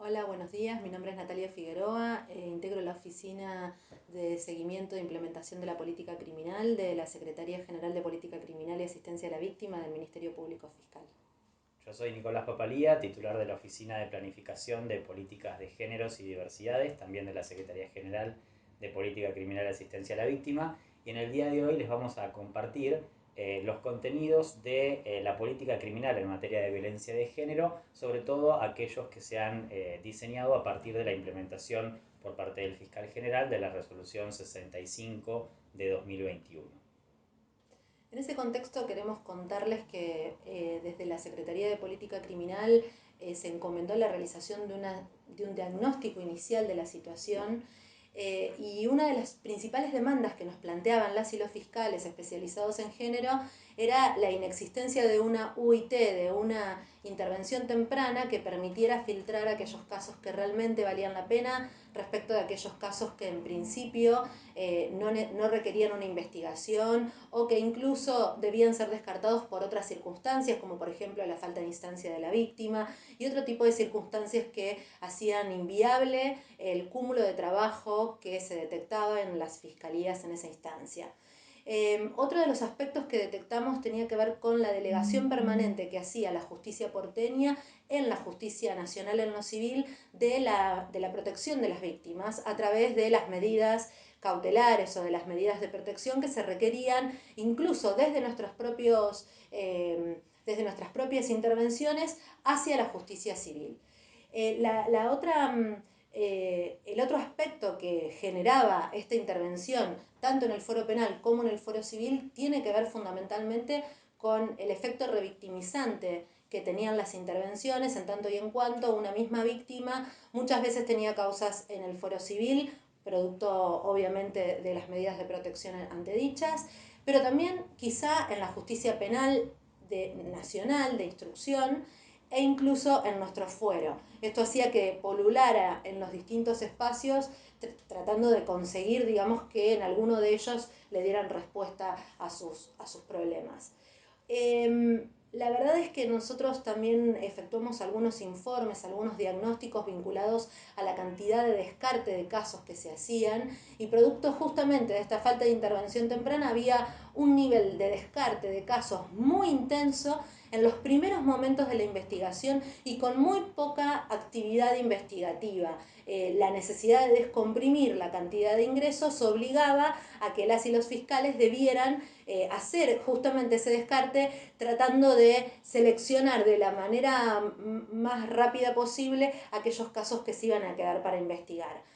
Hola, buenos días. Mi nombre es Natalia Figueroa. Integro la Oficina de Seguimiento e Implementación de la Política Criminal de la Secretaría General de Política Criminal y Asistencia a la Víctima del Ministerio Público Fiscal. Yo soy Nicolás Papalía, titular de la Oficina de Planificación de Políticas de Géneros y Diversidades, también de la Secretaría General de Política Criminal y Asistencia a la Víctima. Y en el día de hoy les vamos a compartir los contenidos de la política criminal en materia de violencia de género, sobre todo aquellos que se han diseñado a partir de la implementación por parte del fiscal general de la resolución 65 de 2021. En ese contexto queremos contarles que desde la Secretaría de Política Criminal se encomendó la realización de un diagnóstico inicial de la situación y una de las principales demandas que nos planteaban las y los fiscales especializados en género era la inexistencia de una UIT, de una intervención temprana que permitiera filtrar aquellos casos que realmente valían la pena respecto de aquellos casos que en principio no requerían una investigación o que incluso debían ser descartados por otras circunstancias, como por ejemplo la falta de instancia de la víctima y otro tipo de circunstancias que hacían inviable el cúmulo de trabajo que se detectaba en las fiscalías en esa instancia. Otro de los aspectos que detectamos tenía que ver con la delegación permanente que hacía la justicia porteña en la justicia nacional en lo civil de la protección de las víctimas a través de las medidas cautelares o de las medidas de protección que se requerían incluso desde desde nuestras propias intervenciones hacia la justicia civil. El otro aspecto que generaba esta intervención, tanto en el foro penal como en el foro civil, tiene que ver fundamentalmente con el efecto revictimizante que tenían las intervenciones, en tanto y en cuanto una misma víctima muchas veces tenía causas en el foro civil, producto obviamente de las medidas de protección antedichas, pero también quizá en la justicia penal nacional de instrucción e incluso en nuestro fuero. Esto hacía que polulara en los distintos espacios tratando de conseguir, digamos, que en alguno de ellos le dieran respuesta a sus problemas. La verdad es que nosotros también efectuamos algunos informes, algunos diagnósticos vinculados a la cantidad de descarte de casos que se hacían y producto justamente de esta falta de intervención temprana había un nivel de descarte de casos muy intenso en los primeros momentos de la investigación y con muy poca actividad investigativa. La necesidad de descomprimir la cantidad de ingresos obligaba a que las y los fiscales debieran hacer justamente ese descarte tratando de seleccionar de la manera más rápida posible aquellos casos que se iban a quedar para investigar.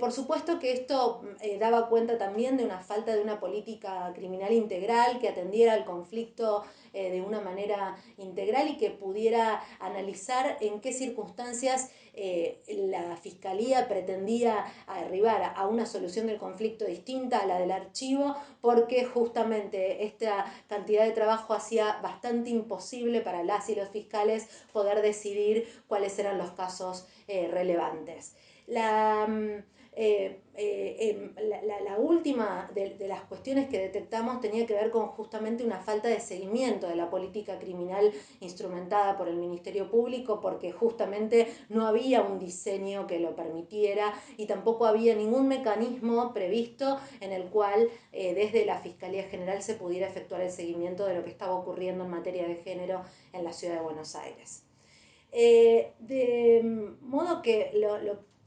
Por supuesto que esto daba cuenta también de una falta de una política criminal integral que atendiera al conflicto de una manera integral y que pudiera analizar en qué circunstancias la Fiscalía pretendía arribar a una solución del conflicto distinta a la del archivo, porque justamente esta cantidad de trabajo hacía bastante imposible para las y los fiscales poder decidir cuáles eran los casos relevantes. La última de las cuestiones que detectamos tenía que ver con justamente una falta de seguimiento de la política criminal instrumentada por el Ministerio Público, porque justamente no había un diseño que lo permitiera y tampoco había ningún mecanismo previsto en el cual desde la Fiscalía General se pudiera efectuar el seguimiento de lo que estaba ocurriendo en materia de género en la ciudad de Buenos Aires. De modo que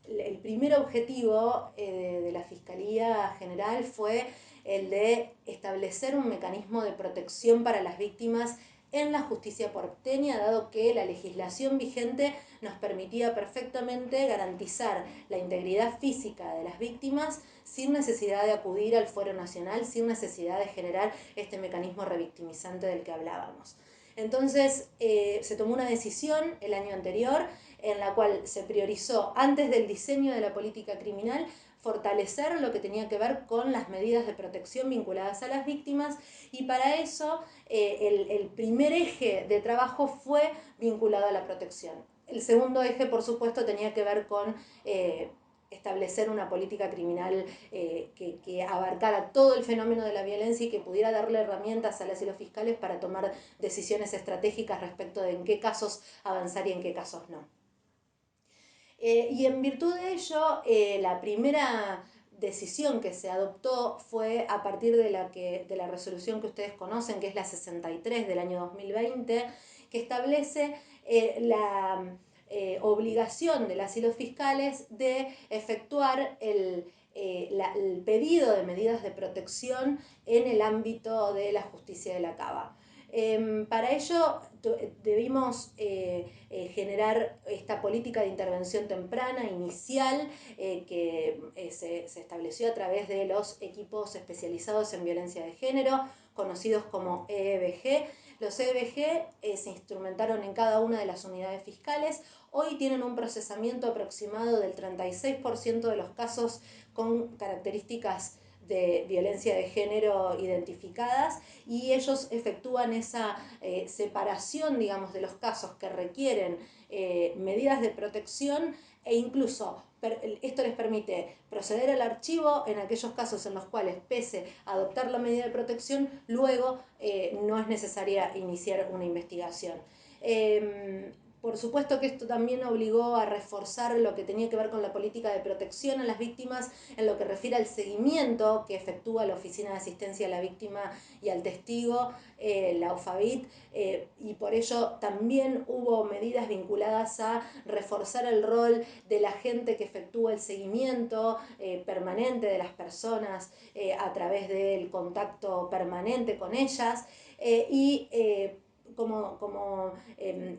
el primer objetivo de la Fiscalía General fue el de establecer un mecanismo de protección para las víctimas en la justicia porteña, dado que la legislación vigente nos permitía perfectamente garantizar la integridad física de las víctimas sin necesidad de acudir al fuero nacional, sin necesidad de generar este mecanismo revictimizante del que hablábamos. Entonces se tomó una decisión el año anterior en la cual se priorizó, antes del diseño de la política criminal, fortalecer lo que tenía que ver con las medidas de protección vinculadas a las víctimas y para eso el primer eje de trabajo fue vinculado a la protección. El segundo eje, por supuesto, tenía que ver con establecer una política criminal que abarcara todo el fenómeno de la violencia y que pudiera darle herramientas a las y los fiscales para tomar decisiones estratégicas respecto de en qué casos avanzar y en qué casos no. Y en virtud de ello, la primera decisión que se adoptó fue a partir de la resolución que ustedes conocen, que es la 63 del año 2020, que establece la obligación de las y los fiscales de efectuar el pedido de medidas de protección en el ámbito de la justicia de la Cava. Para ello debimos generar esta política de intervención temprana, inicial, que se estableció a través de los equipos especializados en violencia de género, conocidos como EEBG. Los EEBG se instrumentaron en cada una de las unidades fiscales. Hoy tienen un procesamiento aproximado del 36% de los casos con características de violencia de género identificadas, y ellos efectúan esa separación, digamos, de los casos que requieren medidas de protección, e incluso esto les permite proceder al archivo en aquellos casos en los cuales, pese a adoptar la medida de protección, luego no es necesaria iniciar una investigación. Por supuesto que esto también obligó a reforzar lo que tenía que ver con la política de protección a las víctimas en lo que refiere al seguimiento que efectúa la Oficina de Asistencia a la Víctima y al Testigo, la OFAVIT, y por ello también hubo medidas vinculadas a reforzar el rol de la gente que efectúa el seguimiento permanente de las personas a través del contacto permanente con ellas, y como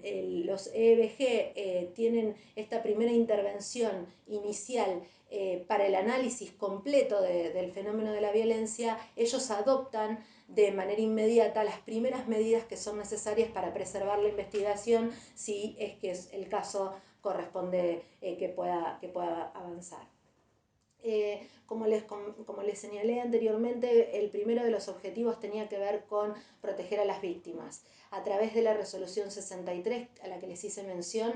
los EBG tienen esta primera intervención inicial para el análisis completo del fenómeno de la violencia, ellos adoptan de manera inmediata las primeras medidas que son necesarias para preservar la investigación, si es que el caso corresponde que pueda avanzar. Como les señalé anteriormente, el primero de los objetivos tenía que ver con proteger a las víctimas. A través de la resolución 63, a la que les hice mención,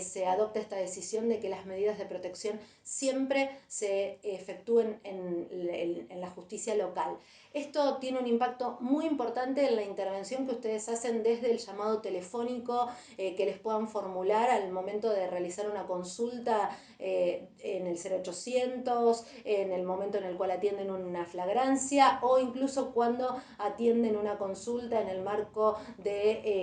se adopta esta decisión de que las medidas de protección siempre se efectúen en la justicia local. Esto tiene un impacto muy importante en la intervención que ustedes hacen desde el llamado telefónico que les puedan formular al momento de realizar una consulta en el 0800, en el momento en el cual atienden una flagrancia, o incluso cuando atienden una consulta en el marco de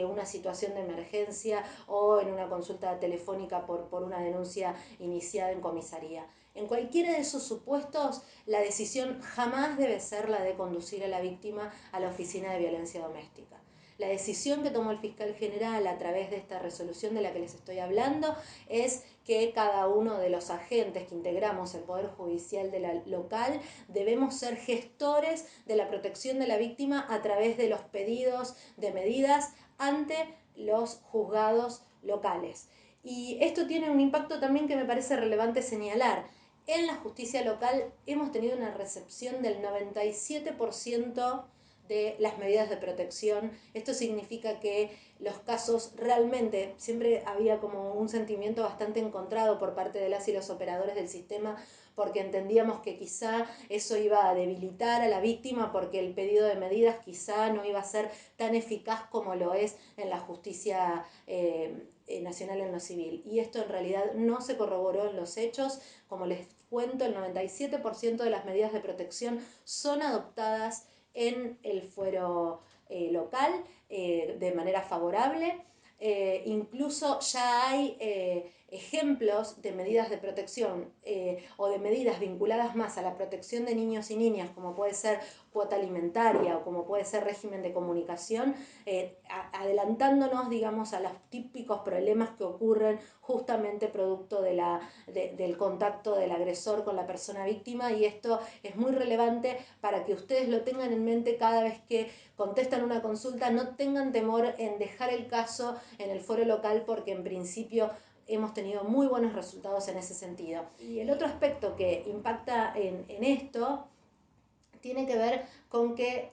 una situación de emergencia o en una consulta telefónica por una denuncia iniciada en comisaría. En cualquiera de esos supuestos, la decisión jamás debe ser la de conducir a la víctima a la Oficina de Violencia Doméstica. La decisión que tomó el fiscal general a través de esta resolución de la que les estoy hablando es que cada uno de los agentes que integramos el Poder Judicial de la local debemos ser gestores de la protección de la víctima a través de los pedidos de medidas ante los juzgados locales. Y esto tiene un impacto también que me parece relevante señalar. En la justicia local hemos tenido una recepción del 97% de las medidas de protección. Esto significa que los casos realmente, siempre había como un sentimiento bastante encontrado por parte de las y los operadores del sistema, porque entendíamos que quizá eso iba a debilitar a la víctima, porque el pedido de medidas quizá no iba a ser tan eficaz como lo es en la justicia nacional en lo civil. Y esto en realidad no se corroboró en los hechos. Como les cuento, el 97% de las medidas de protección son adoptadas en el fuero local de manera favorable. Incluso ya hay ejemplos de medidas de protección o de medidas vinculadas más a la protección de niños y niñas, como puede ser cuota alimentaria o como puede ser régimen de comunicación, adelantándonos, digamos, a los típicos problemas que ocurren justamente producto del contacto del agresor con la persona víctima, y esto es muy relevante para que ustedes lo tengan en mente cada vez que contestan una consulta. No tengan temor en dejar el caso en el foro local, porque en principio hemos tenido muy buenos resultados en ese sentido. Y el otro aspecto que impacta en esto tiene que ver con que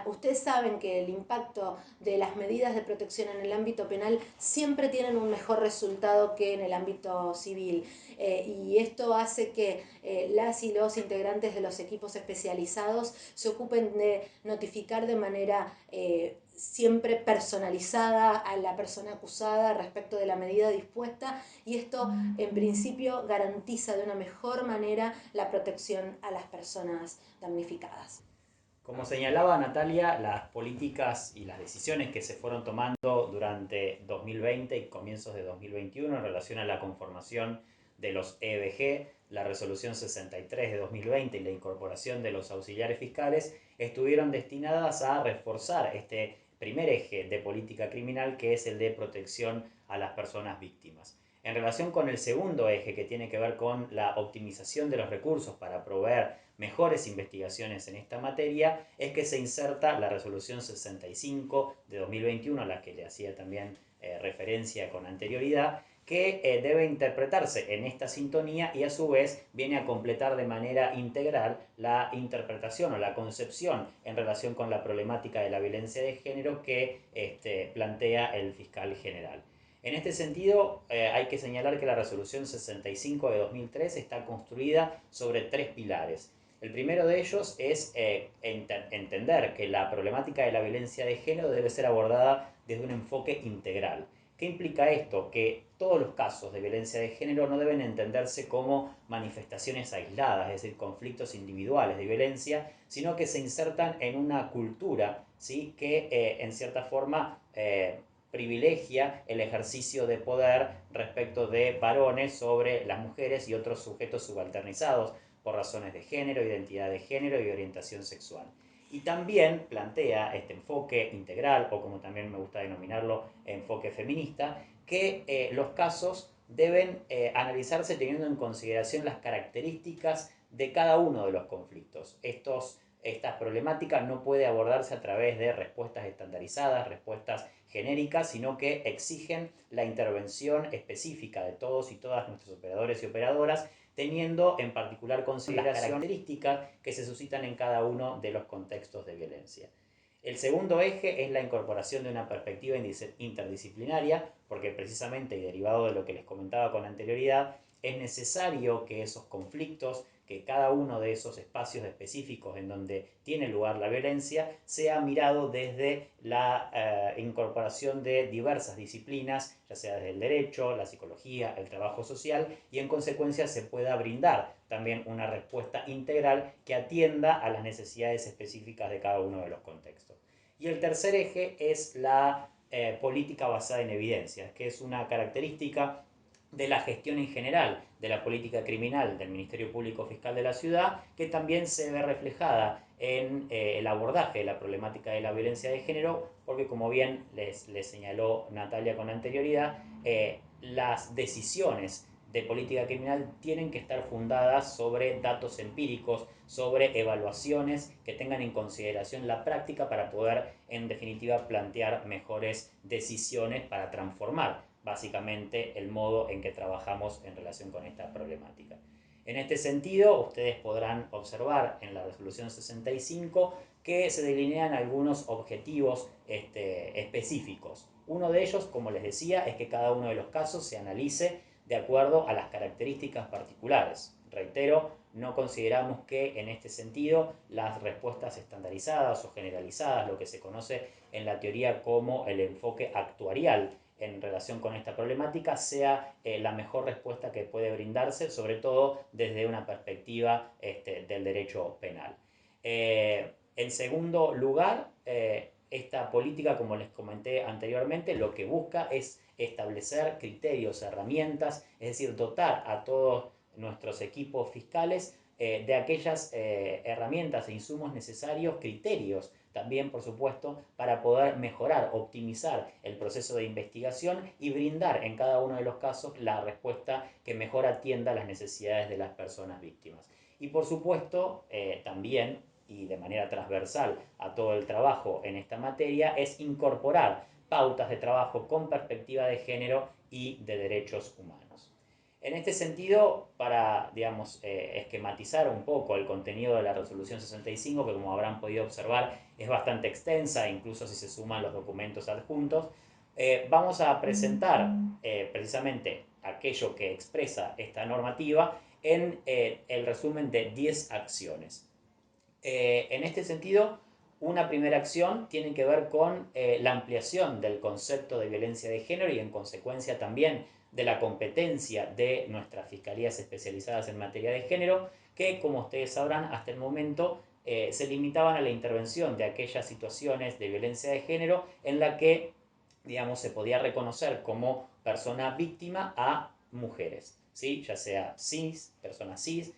ustedes saben que el impacto de las medidas de protección en el ámbito penal siempre tienen un mejor resultado que en el ámbito civil. Y esto hace que las y los integrantes de los equipos especializados se ocupen de notificar de manera siempre personalizada a la persona acusada respecto de la medida dispuesta, y esto en principio garantiza de una mejor manera la protección a las personas damnificadas. Como señalaba Natalia, las políticas y las decisiones que se fueron tomando durante 2020 y comienzos de 2021 en relación a la conformación de los EBG, la resolución 63 de 2020 y la incorporación de los auxiliares fiscales estuvieron destinadas a reforzar este primer eje de política criminal, que es el de protección a las personas víctimas. En relación con el segundo eje, que tiene que ver con la optimización de los recursos para proveer mejores investigaciones en esta materia, es que se inserta la resolución 65 de 2021, a la que le hacía también referencia con anterioridad, que debe interpretarse en esta sintonía y a su vez viene a completar de manera integral la interpretación o la concepción en relación con la problemática de la violencia de género que plantea el fiscal general. En este sentido, hay que señalar que la resolución 65 de 2003 está construida sobre tres pilares. El primero de ellos es entender que la problemática de la violencia de género debe ser abordada desde un enfoque integral. ¿Qué implica esto? Que todos los casos de violencia de género no deben entenderse como manifestaciones aisladas, es decir, conflictos individuales de violencia, sino que se insertan en una cultura, ¿sí?, que en cierta forma privilegia el ejercicio de poder respecto de varones sobre las mujeres y otros sujetos subalternizados por razones de género, identidad de género y orientación sexual. Y también plantea este enfoque integral, o como también me gusta denominarlo, enfoque feminista, que los casos deben analizarse teniendo en consideración las características de cada uno de los conflictos. Estas problemáticas no puede abordarse a través de respuestas estandarizadas, respuestas genéricas, sino que exigen la intervención específica de todos y todas nuestros operadores y operadoras, teniendo en particular consideración las características que se suscitan en cada uno de los contextos de violencia. El segundo eje es la incorporación de una perspectiva interdisciplinaria, porque precisamente, y derivado de lo que les comentaba con anterioridad, es necesario que esos conflictos, que cada uno de esos espacios específicos en donde tiene lugar la violencia, sea mirado desde la incorporación de diversas disciplinas, ya sea desde el derecho, la psicología, el trabajo social, y en consecuencia se pueda brindar también una respuesta integral que atienda a las necesidades específicas de cada uno de los contextos. Y el tercer eje es la política basada en evidencias, que es una característica de la gestión en general de la política criminal del Ministerio Público Fiscal de la Ciudad, que también se ve reflejada en el abordaje de la problemática de la violencia de género, porque como bien les señaló Natalia con anterioridad, las decisiones de política criminal tienen que estar fundadas sobre datos empíricos, sobre evaluaciones que tengan en consideración la práctica para poder, en definitiva, plantear mejores decisiones para transformar básicamente el modo en que trabajamos en relación con esta problemática. En este sentido, ustedes podrán observar en la resolución 65 que se delinean algunos objetivos específicos. Uno de ellos, como les decía, es que cada uno de los casos se analice de acuerdo a las características particulares. Reitero, no consideramos que en este sentido las respuestas estandarizadas o generalizadas, lo que se conoce en la teoría como el enfoque actuarial en relación con esta problemática, sea la mejor respuesta que puede brindarse, sobre todo desde una perspectiva del derecho penal. En segundo lugar, esta política, como les comenté anteriormente, lo que busca es establecer criterios, herramientas, es decir, dotar a todos nuestros equipos fiscales de aquellas herramientas e insumos necesarios, criterios también, por supuesto, para poder mejorar, optimizar el proceso de investigación y brindar en cada uno de los casos la respuesta que mejor atienda a las necesidades de las personas víctimas. Y por supuesto, también, y de manera transversal a todo el trabajo en esta materia, es incorporar pautas de trabajo con perspectiva de género y de derechos humanos. En este sentido, para, digamos, esquematizar un poco el contenido de la resolución 65, que como habrán podido observar es bastante extensa, incluso si se suman los documentos adjuntos, vamos a presentar precisamente aquello que expresa esta normativa en el resumen de 10 acciones. En este sentido, una primera acción tiene que ver con la ampliación del concepto de violencia de género y en consecuencia también de la competencia de nuestras fiscalías especializadas en materia de género, que como ustedes sabrán hasta el momento se limitaban a la intervención de aquellas situaciones de violencia de género en la que, digamos, se podía reconocer como persona víctima a mujeres, ¿sí? Ya sea cis, personas cis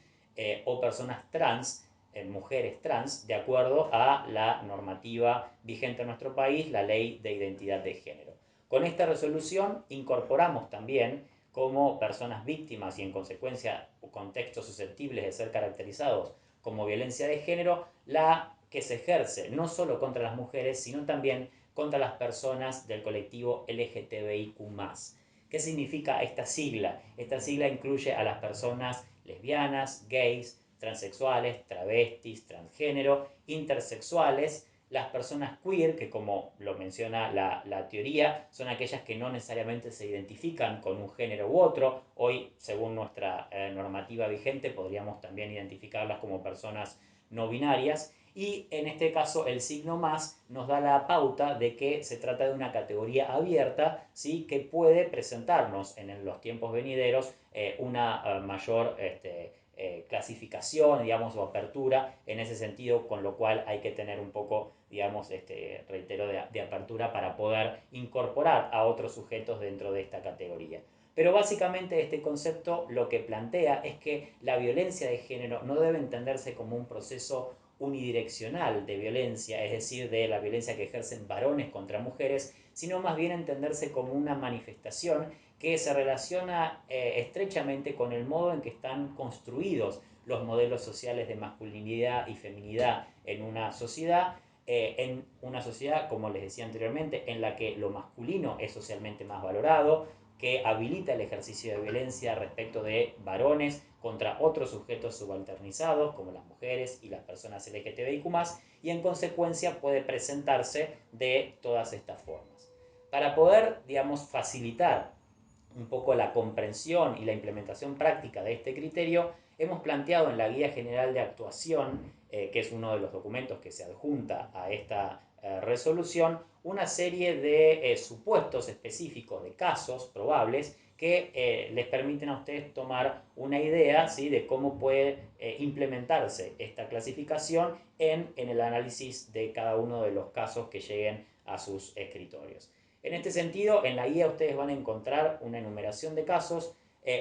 o personas trans, mujeres trans, de acuerdo a la normativa vigente en nuestro país, la Ley de Identidad de Género. Con esta resolución incorporamos también como personas víctimas y en consecuencia contextos susceptibles de ser caracterizados como violencia de género, la que se ejerce no solo contra las mujeres, sino también contra las personas del colectivo LGTBIQ+. ¿Qué significa esta sigla? Esta sigla incluye a las personas lesbianas, gays, transexuales, travestis, transgénero, intersexuales, las personas queer, que como lo menciona la teoría, son aquellas que no necesariamente se identifican con un género u otro. Hoy, según nuestra normativa vigente, podríamos también identificarlas como personas no binarias. Y en este caso el signo más nos da la pauta de que se trata de una categoría abierta, ¿sí? Que puede presentarnos en los tiempos venideros una mayor clasificación, digamos, o apertura en ese sentido, con lo cual hay que tener un poco, digamos, reitero, de apertura para poder incorporar a otros sujetos dentro de esta categoría. Pero básicamente este concepto lo que plantea es que la violencia de género no debe entenderse como un proceso unidireccional de violencia, es decir, de la violencia que ejercen varones contra mujeres, sino más bien entenderse como una manifestación que se relaciona estrechamente con el modo en que están construidos los modelos sociales de masculinidad y feminidad en una sociedad, como les decía anteriormente, en la que lo masculino es socialmente más valorado, que habilita el ejercicio de violencia respecto de varones contra otros sujetos subalternizados, como las mujeres y las personas LGTBIQ+, y en consecuencia puede presentarse de todas estas formas. Para poder, digamos, facilitar un poco la comprensión y la implementación práctica de este criterio, hemos planteado en la Guía General de Actuación, que es uno de los documentos que se adjunta a esta resolución, una serie de supuestos específicos de casos probables que les permiten a ustedes tomar una idea, ¿sí?, de cómo puede implementarse esta clasificación en el análisis de cada uno de los casos que lleguen a sus escritorios. En este sentido, en la guía ustedes van a encontrar una enumeración de casos.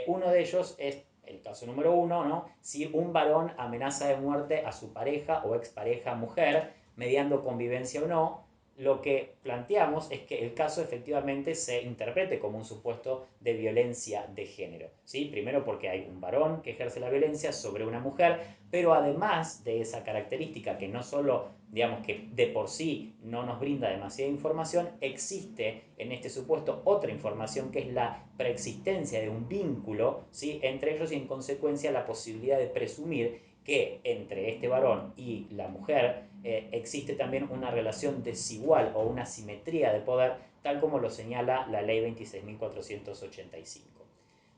Uno de ellos es el caso número 1, ¿no? Si un varón amenaza de muerte a su pareja o expareja mujer, mediando convivencia o no, lo que planteamos es que el caso efectivamente se interprete como un supuesto de violencia de género, ¿sí? Primero porque hay un varón que ejerce la violencia sobre una mujer, pero además de esa característica que no solo, digamos, que de por sí no nos brinda demasiada información, existe en este supuesto otra información que es la preexistencia de un vínculo, ¿sí?, entre ellos y en consecuencia la posibilidad de presumir que entre este varón y la mujer existe también una relación desigual o una simetría de poder, tal como lo señala la ley 26.485.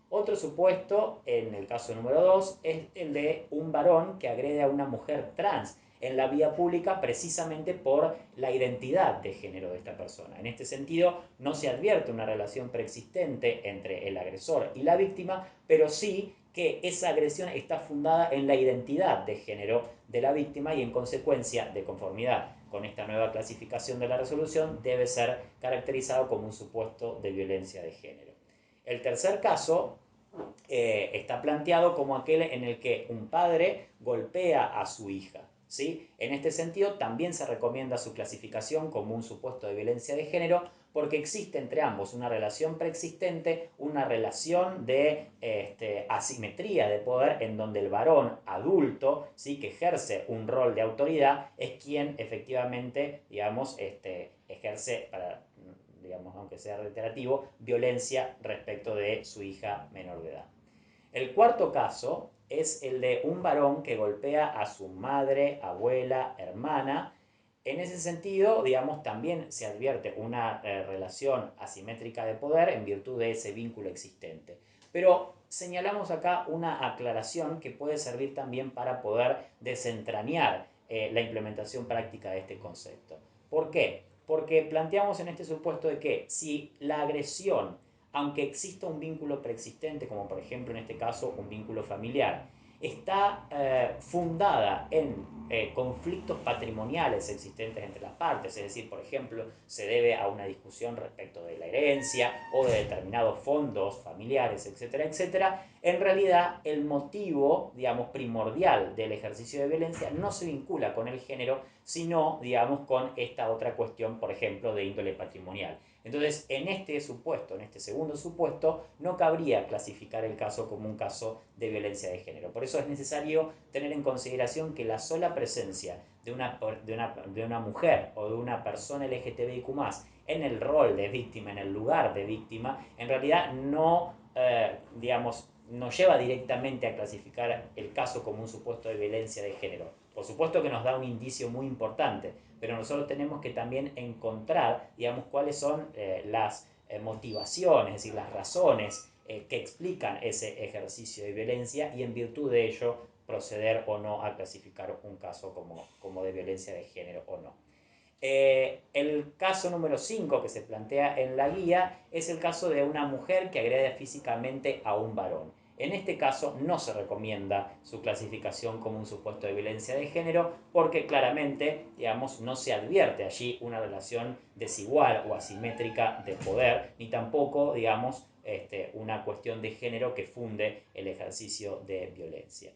Otro supuesto, en el caso número 2, es el de un varón que agrede a una mujer trans en la vía pública precisamente por la identidad de género de esta persona. En este sentido, no se advierte una relación preexistente entre el agresor y la víctima, pero sí que esa agresión está fundada en la identidad de género de la víctima y en consecuencia, de conformidad con esta nueva clasificación de la resolución, debe ser caracterizado como un supuesto de violencia de género. El tercer caso está planteado como aquel en el que un padre golpea a su hija, ¿sí? En este sentido, también se recomienda su clasificación como un supuesto de violencia de género porque existe entre ambos una relación preexistente, una relación de asimetría de poder en donde el varón adulto, ¿sí?, que ejerce un rol de autoridad es quien efectivamente, digamos, ejerce, digamos, aunque sea reiterativo, violencia respecto de su hija menor de edad. El cuarto caso es el de un varón que golpea a su madre, abuela, hermana. En ese sentido, digamos, también se advierte una relación asimétrica de poder en virtud de ese vínculo existente. Pero señalamos acá una aclaración que puede servir también para poder desentrañar la implementación práctica de este concepto. ¿Por qué? Porque planteamos en este supuesto de que si la agresión, aunque exista un vínculo preexistente, como por ejemplo en este caso un vínculo familiar, está fundada en conflictos patrimoniales existentes entre las partes, es decir, por ejemplo, se debe a una discusión respecto de la herencia o de determinados fondos familiares, etcétera, etcétera, en realidad el motivo, digamos, primordial del ejercicio de violencia no se vincula con el género, sino, digamos, con esta otra cuestión, por ejemplo, de índole patrimonial. Entonces, en este supuesto, en este segundo supuesto, no cabría clasificar el caso como un caso de violencia de género. Por eso es necesario tener en consideración que la sola presencia de una mujer o de una persona LGTBIQ+, en el rol de víctima, en el lugar de víctima, en realidad no, digamos, nos lleva directamente a clasificar el caso como un supuesto de violencia de género. Por supuesto que nos da un indicio muy importante, pero nosotros tenemos que también encontrar, digamos, cuáles son las motivaciones, es decir, las razones que explican ese ejercicio de violencia y en virtud de ello proceder o no a clasificar un caso como de violencia de género o no. El caso número 5 que se plantea en la guía es el caso de una mujer que agrede físicamente a un varón. En este caso no se recomienda su clasificación como un supuesto de violencia de género porque claramente, digamos, no se advierte allí una relación desigual o asimétrica de poder, ni tampoco, digamos, una cuestión de género que funde el ejercicio de violencia.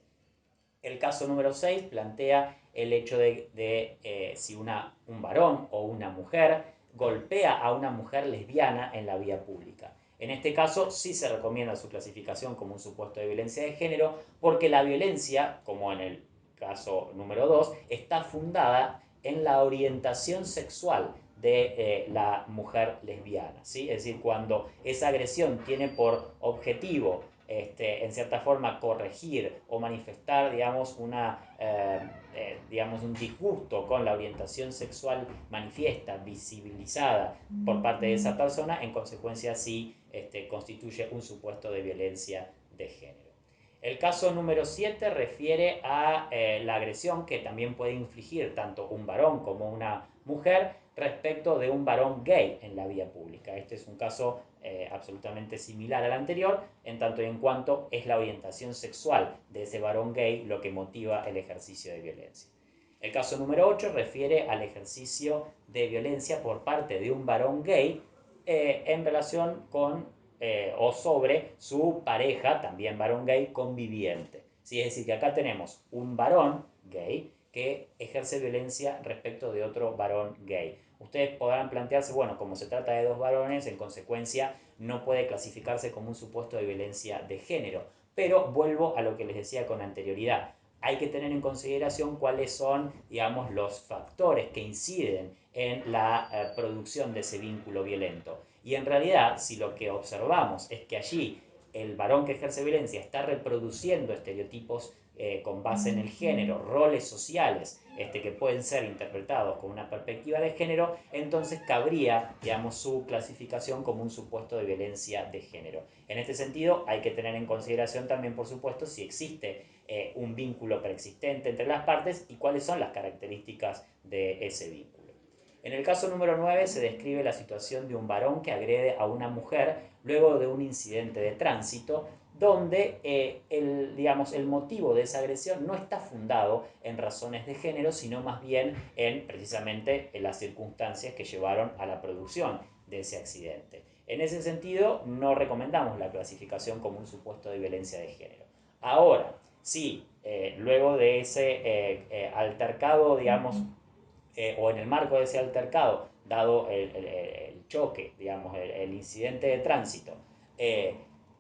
El caso número 6 plantea el hecho de si un varón o una mujer golpea a una mujer lesbiana en la vía pública. En este caso sí se recomienda su clasificación como un supuesto de violencia de género porque la violencia, como en el caso número 2, está fundada en la orientación sexual de la mujer lesbiana, ¿sí? Es decir, cuando esa agresión tiene por objetivo en cierta forma corregir o manifestar, digamos, digamos, un disgusto con la orientación sexual manifiesta, visibilizada por parte de esa persona, en consecuencia sí constituye un supuesto de violencia de género. El caso número 7 refiere a la agresión que también puede infligir tanto un varón como una mujer respecto de un varón gay en la vía pública. Este es un caso absolutamente similar al anterior, en tanto y en cuanto es la orientación sexual de ese varón gay lo que motiva el ejercicio de violencia. El caso número 8 refiere al ejercicio de violencia por parte de un varón gay en relación con o sobre su pareja, también varón gay, conviviente. ¿Sí? Es decir, que acá tenemos un varón gay que ejerce violencia respecto de otro varón gay. Ustedes podrán plantearse, bueno, como se trata de dos varones, en consecuencia no puede clasificarse como un supuesto de violencia de género. Pero vuelvo a lo que les decía con anterioridad. Hay que tener en consideración cuáles son, digamos, los factores que inciden en la producción de ese vínculo violento. Y en realidad, si lo que observamos es que allí el varón que ejerce violencia está reproduciendo estereotipos con base en el género, roles sociales que pueden ser interpretados con una perspectiva de género, entonces cabría, digamos, su clasificación como un supuesto de violencia de género. En este sentido, hay que tener en consideración también, por supuesto, si existe un vínculo preexistente entre las partes y cuáles son las características de ese vínculo. En el caso número 9 se describe la situación de un varón que agrede a una mujer luego de un incidente de tránsito donde el motivo de esa agresión no está fundado en razones de género, sino más bien en precisamente en las circunstancias que llevaron a la producción de ese accidente. En ese sentido, no recomendamos la clasificación como un supuesto de violencia de género. Ahora, si luego de ese altercado, digamos, o en el marco de ese altercado, dado el choque, digamos, el incidente de tránsito,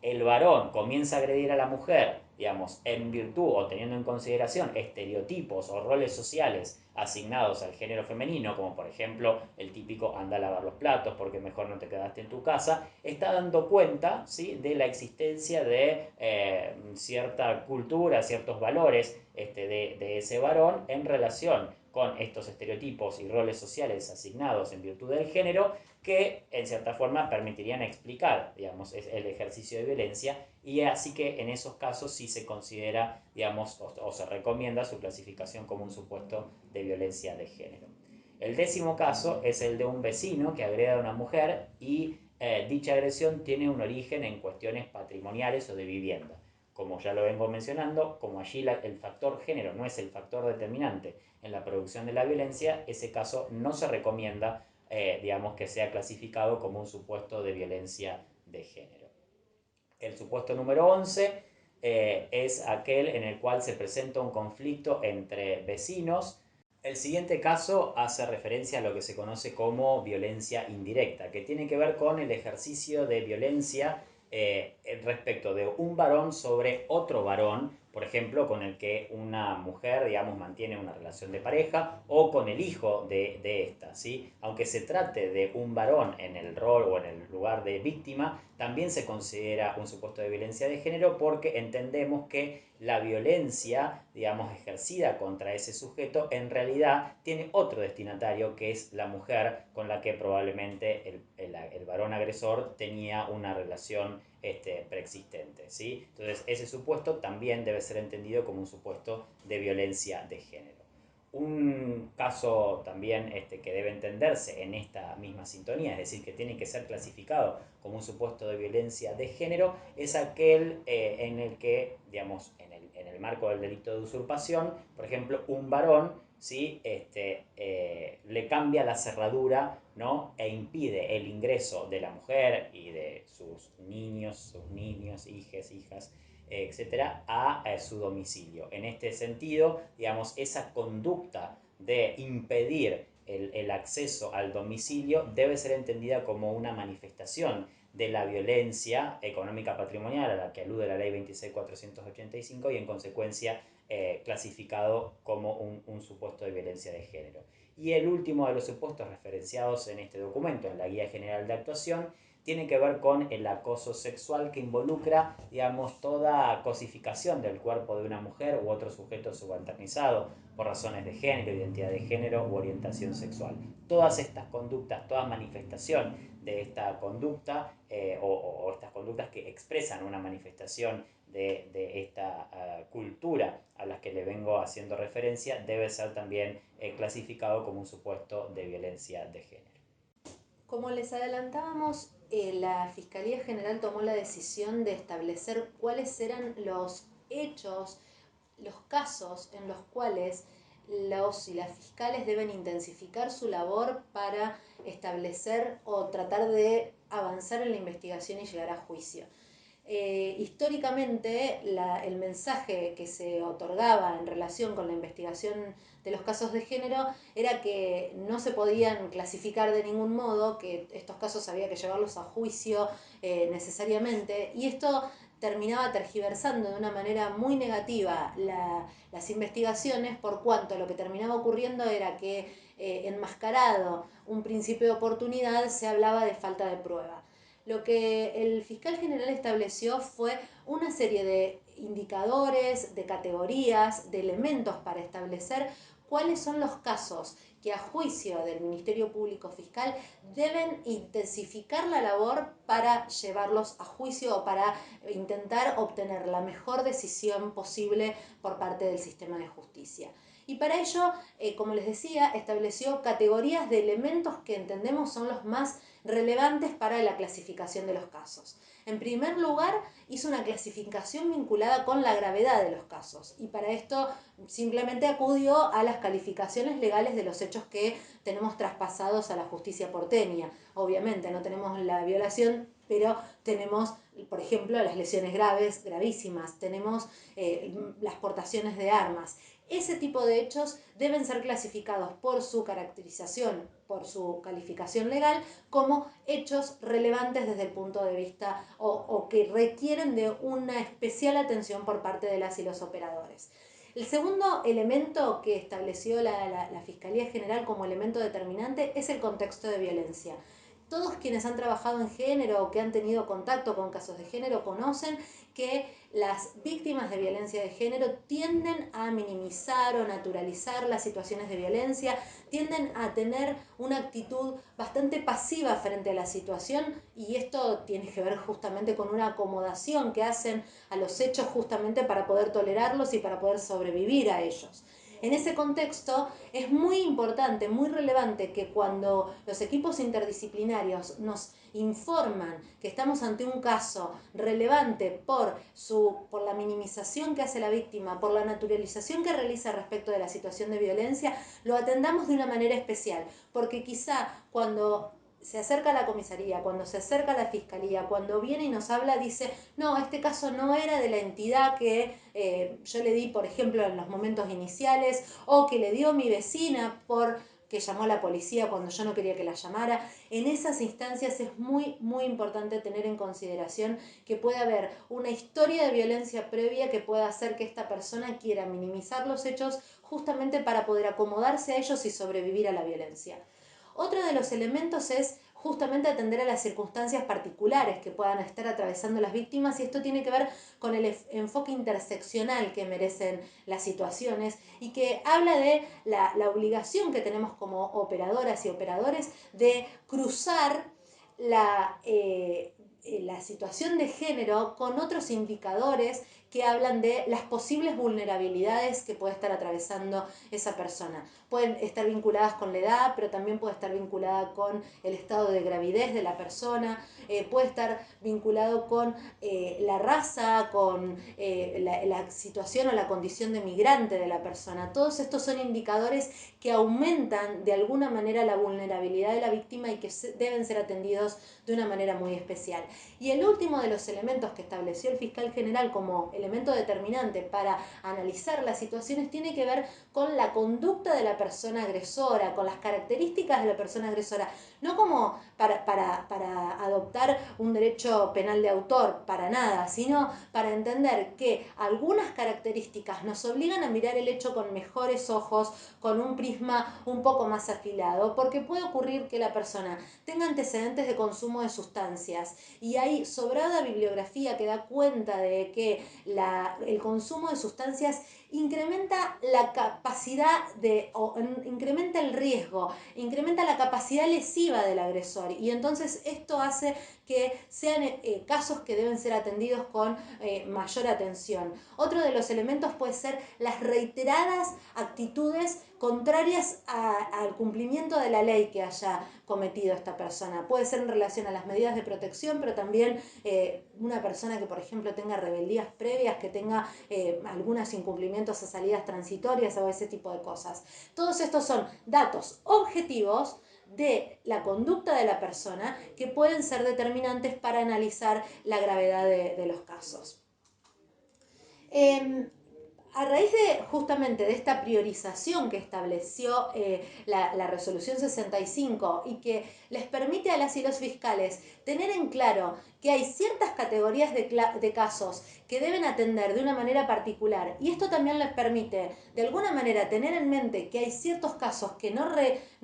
el varón comienza a agredir a la mujer, digamos, en virtud o teniendo en consideración estereotipos o roles sociales asignados al género femenino, como por ejemplo el típico anda a lavar los platos porque mejor no te quedaste en tu casa, está dando cuenta, ¿sí?, de la existencia de cierta cultura, ciertos valores de ese varón en relación con estos estereotipos y roles sociales asignados en virtud del género, que en cierta forma permitirían explicar, digamos, el ejercicio de violencia, y así que en esos casos sí se considera, digamos, o se recomienda su clasificación como un supuesto de violencia de género. El 10º caso es el de un vecino que agrede a una mujer y dicha agresión tiene un origen en cuestiones patrimoniales o de vivienda. Como ya lo vengo mencionando, como allí el factor género no es el factor determinante en la producción de la violencia, ese caso no se recomienda digamos, que sea clasificado como un supuesto de violencia de género. El supuesto número 11 es aquel en el cual se presenta un conflicto entre vecinos. El siguiente caso hace referencia a lo que se conoce como violencia indirecta, que tiene que ver con el ejercicio de violencia respecto de un varón sobre otro varón, por ejemplo, con el que una mujer, digamos, mantiene una relación de pareja, o con el hijo de esta, ¿sí? Aunque se trate de un varón en el rol o en el lugar de víctima, también se considera un supuesto de violencia de género, porque entendemos que la violencia, digamos, ejercida contra ese sujeto, en realidad tiene otro destinatario, que es la mujer con la que probablemente el varón agresor tenía una relación preexistente, ¿sí? Entonces ese supuesto también debe ser entendido como un supuesto de violencia de género. Un caso también que debe entenderse en esta misma sintonía, es decir, que tiene que ser clasificado como un supuesto de violencia de género, es aquel en el que, digamos, en el marco del delito de usurpación, por ejemplo, un varón, ¿sí?, le cambia la cerradura, ¿no?, e impide el ingreso de la mujer y de sus niños, hijas, etcétera, a su domicilio. En este sentido, digamos, esa conducta de impedir el acceso al domicilio debe ser entendida como una manifestación de la violencia económica patrimonial a la que alude la ley 26.485 y en consecuencia clasificado como un supuesto de violencia de género. Y el último de los supuestos referenciados en este documento, en la Guía General de Actuación, tiene que ver con el acoso sexual, que involucra, digamos, toda cosificación del cuerpo de una mujer u otro sujeto subalternizado por razones de género, identidad de género u orientación sexual. Todas estas conductas, toda manifestación de esta conducta o estas conductas que expresan una manifestación de esta cultura a las que le vengo haciendo referencia, debe ser también clasificado como un supuesto de violencia de género. Como les adelantábamos, la Fiscalía General tomó la decisión de establecer cuáles eran los hechos, los casos en los cuales los y las fiscales deben intensificar su labor para establecer o tratar de avanzar en la investigación y llegar a juicio. Históricamente, el mensaje que se otorgaba en relación con la investigación de los casos de género era que no se podían clasificar de ningún modo, que estos casos había que llevarlos a juicio necesariamente, y esto terminaba tergiversando de una manera muy negativa las investigaciones, por cuanto lo que terminaba ocurriendo era que enmascarado un principio de oportunidad, se hablaba de falta de prueba. Lo que el fiscal general estableció fue una serie de indicadores, de categorías, de elementos para establecer cuáles son los casos que a juicio del Ministerio Público Fiscal deben intensificar la labor para llevarlos a juicio o para intentar obtener la mejor decisión posible por parte del sistema de justicia. Y para ello, como les decía, estableció categorías de elementos que entendemos son los más relevantes para la clasificación de los casos. En primer lugar, hizo una clasificación vinculada con la gravedad de los casos, y para esto simplemente acudió a las calificaciones legales de los hechos que tenemos traspasados a la justicia porteña. Obviamente no tenemos la violación, pero tenemos, por ejemplo, las lesiones graves, gravísimas, tenemos las portaciones de armas. Ese tipo de hechos deben ser clasificados por su caracterización, por su calificación legal, como hechos relevantes desde el punto de vista o que requieren de una especial atención por parte de las y los operadores. El segundo elemento que estableció la Fiscalía General como elemento determinante es el contexto de violencia. Todos quienes han trabajado en género o que han tenido contacto con casos de género conocen que las víctimas de violencia de género tienden a minimizar o naturalizar las situaciones de violencia, tienden a tener una actitud bastante pasiva frente a la situación, y esto tiene que ver justamente con una acomodación que hacen a los hechos justamente para poder tolerarlos y para poder sobrevivir a ellos. En ese contexto es muy importante, muy relevante que cuando los equipos interdisciplinarios nos informan que estamos ante un caso relevante por la minimización que hace la víctima, por la naturalización que realiza respecto de la situación de violencia, lo atendamos de una manera especial, porque quizá cuando se acerca a la comisaría, cuando se acerca a la fiscalía, cuando viene y nos habla, dice, no, este caso no era de la entidad que yo le di, por ejemplo, en los momentos iniciales, o que le dio mi vecina que llamó a la policía cuando yo no quería que la llamara. En esas instancias es muy, muy importante tener en consideración que puede haber una historia de violencia previa que pueda hacer que esta persona quiera minimizar los hechos justamente para poder acomodarse a ellos y sobrevivir a la violencia. Otro de los elementos es justamente atender a las circunstancias particulares que puedan estar atravesando las víctimas, y esto tiene que ver con el enfoque interseccional que merecen las situaciones y que habla de la obligación que tenemos como operadoras y operadores de cruzar la situación de género con otros indicadores que hablan de las posibles vulnerabilidades que puede estar atravesando esa persona. Pueden estar vinculadas con la edad, pero también puede estar vinculada con el estado de gravidez de la persona, puede estar vinculado con la raza, con la situación o la condición de migrante de la persona. Todos estos son indicadores que aumentan de alguna manera la vulnerabilidad de la víctima y que deben ser atendidos de una manera muy especial. Y el último de los elementos que estableció el fiscal general como elemento determinante para analizar las situaciones tiene que ver con la conducta de la persona agresora, con las características de la persona agresora, no como para adoptar un derecho penal de autor, para nada, sino para entender que algunas características nos obligan a mirar el hecho con mejores ojos, con un prisma un poco más afilado, porque puede ocurrir que la persona tenga antecedentes de consumo de sustancias, y hay sobrada bibliografía que da cuenta de que el consumo de sustancias incrementa la capacidad incrementa el riesgo, incrementa la capacidad lesiva del agresor, y entonces esto hace que sean casos que deben ser atendidos con mayor atención. Otro de los elementos puede ser las reiteradas actitudes contrarias al cumplimiento de la ley que haya cometido esta persona. Puede ser en relación a las medidas de protección, pero también una persona que, por ejemplo, tenga rebeldías previas, que tenga algunos incumplimientos a salidas transitorias o ese tipo de cosas. Todos estos son datos objetivos de la conducta de la persona que pueden ser determinantes para analizar la gravedad de los casos. A raíz justamente de esta priorización que estableció la resolución 65 y que les permite a las y los fiscales tener en claro que hay ciertas categorías de casos que deben atender de una manera particular, y esto también les permite de alguna manera tener en mente que hay ciertos casos que no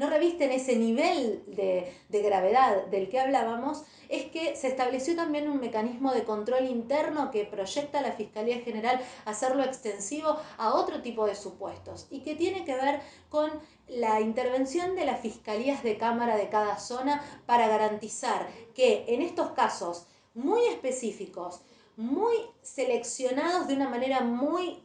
revisten ese nivel de gravedad del que hablábamos, es que se estableció también un mecanismo de control interno que proyecta a la Fiscalía General a hacerlo extensivo a otro tipo de supuestos, y que tiene que ver con la intervención de las fiscalías de cámara de cada zona para garantizar que en estos casos muy específicos, muy seleccionados de una manera muy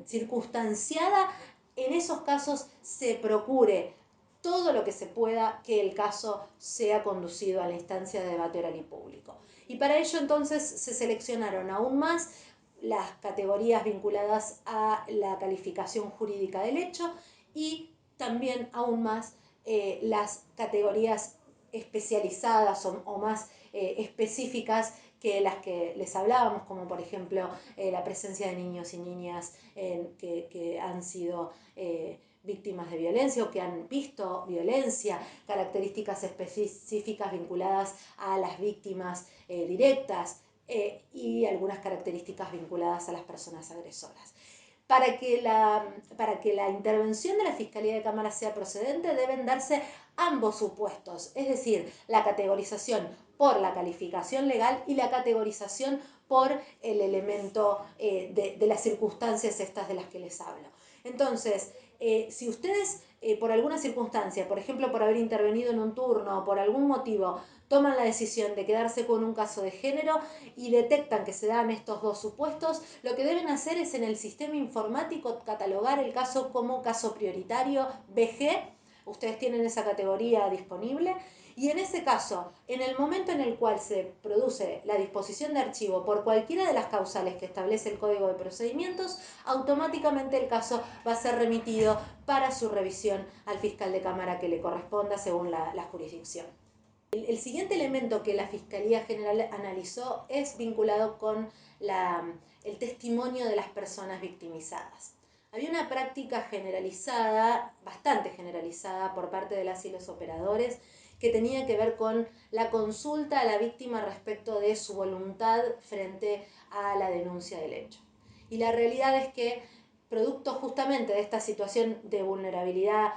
circunstanciada, en esos casos se procure todo lo que se pueda que el caso sea conducido a la instancia de debate oral y público. Y para ello entonces se seleccionaron aún más las categorías vinculadas a la calificación jurídica del hecho, y también aún más las categorías especializadas o más específicas que las que les hablábamos, como por ejemplo la presencia de niños y niñas que han sido víctimas de violencia o que han visto violencia, características específicas vinculadas a las víctimas directas y algunas características vinculadas a las personas agresoras. para que la intervención de la Fiscalía de Cámara sea procedente deben darse ambos supuestos, es decir, la categorización por la calificación legal y la categorización por el elemento de las circunstancias estas de las que les hablo. Entonces, si ustedes por alguna circunstancia, por ejemplo por haber intervenido en un turno o por algún motivo, toman la decisión de quedarse con un caso de género y detectan que se dan estos dos supuestos, lo que deben hacer es en el sistema informático catalogar el caso como caso prioritario BG. Ustedes tienen esa categoría disponible y en ese caso, en el momento en el cual se produce la disposición de archivo por cualquiera de las causales que establece el Código de Procedimientos, automáticamente el caso va a ser remitido para su revisión al fiscal de Cámara que le corresponda según la jurisdicción. El siguiente elemento que la Fiscalía General analizó es vinculado con el testimonio de las personas victimizadas. Había una práctica generalizada, bastante generalizada por parte de las y los operadores, que tenía que ver con la consulta a la víctima respecto de su voluntad frente a la denuncia del hecho. Y la realidad es que, producto justamente de esta situación de vulnerabilidad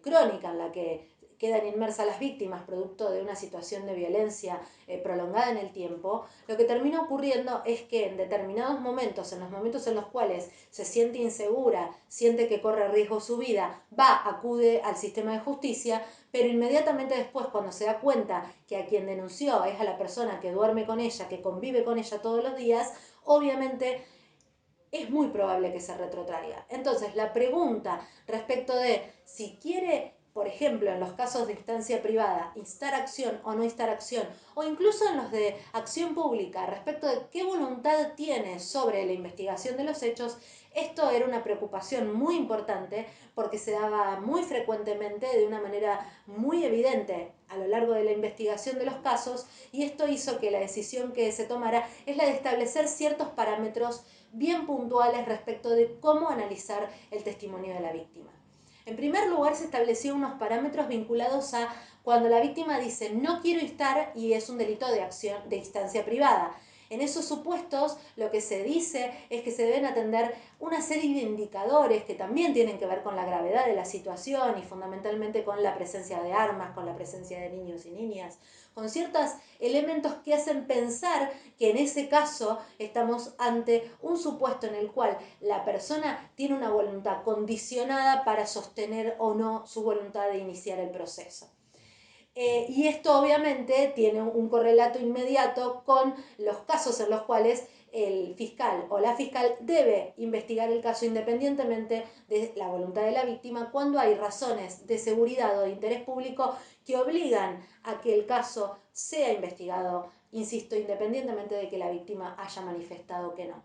crónica en la que quedan inmersas las víctimas producto de una situación de violencia prolongada en el tiempo, lo que termina ocurriendo es que en determinados momentos, en los momentos en los cuales se siente insegura, siente que corre riesgo su vida, acude al sistema de justicia, pero inmediatamente después, cuando se da cuenta que a quien denunció es a la persona que duerme con ella, que convive con ella todos los días, obviamente es muy probable que se retrotraiga. Entonces, la pregunta respecto de si quiere, por ejemplo, en los casos de instancia privada, instar acción o no instar acción, o incluso en los de acción pública, respecto de qué voluntad tiene sobre la investigación de los hechos, esto era una preocupación muy importante porque se daba muy frecuentemente, de una manera muy evidente a lo largo de la investigación de los casos, y esto hizo que la decisión que se tomara es la de establecer ciertos parámetros bien puntuales respecto de cómo analizar el testimonio de la víctima. En primer lugar, se estableció unos parámetros vinculados a cuando la víctima dice no quiero instar y es un delito de acción de instancia privada. En esos supuestos, lo que se dice es que se deben atender una serie de indicadores que también tienen que ver con la gravedad de la situación y fundamentalmente con la presencia de armas, con la presencia de niños y niñas, con ciertos elementos que hacen pensar que en ese caso estamos ante un supuesto en el cual la persona tiene una voluntad condicionada para sostener o no su voluntad de iniciar el proceso. Y esto obviamente tiene un correlato inmediato con los casos en los cuales el fiscal o la fiscal debe investigar el caso independientemente de la voluntad de la víctima cuando hay razones de seguridad o de interés público que obligan a que el caso sea investigado, insisto, independientemente de que la víctima haya manifestado que no.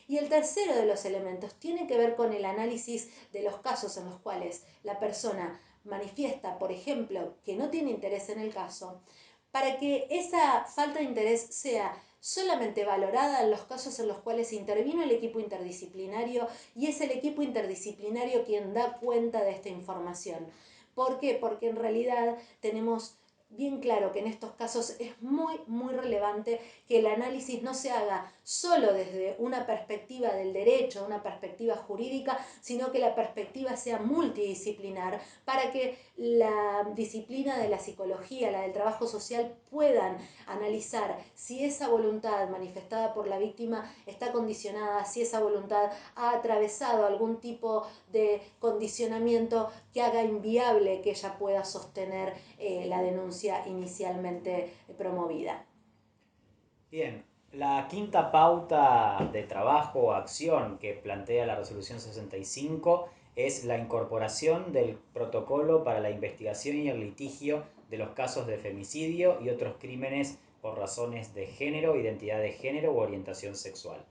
Y el tercero de los elementos tiene que ver con el análisis de los casos en los cuales la persona manifiesta, por ejemplo, que no tiene interés en el caso, para que esa falta de interés sea solamente valorada en los casos en los cuales intervino el equipo interdisciplinario y es el equipo interdisciplinario quien da cuenta de esta información. ¿Por qué? Porque en realidad tenemos bien claro que en estos casos es muy relevante que el análisis no se haga solo desde una perspectiva del derecho, una perspectiva jurídica, sino que la perspectiva sea multidisciplinar para que la disciplina de la psicología, la del trabajo social, puedan analizar si esa voluntad manifestada por la víctima está condicionada, si esa voluntad ha atravesado algún tipo de condicionamiento que haga inviable que ella pueda sostener la denuncia inicialmente promovida. Bien, la quinta pauta de trabajo o acción que plantea la resolución 65 es la incorporación del protocolo para la investigación y el litigio de los casos de femicidio y otros crímenes por razones de género, identidad de género u orientación sexual.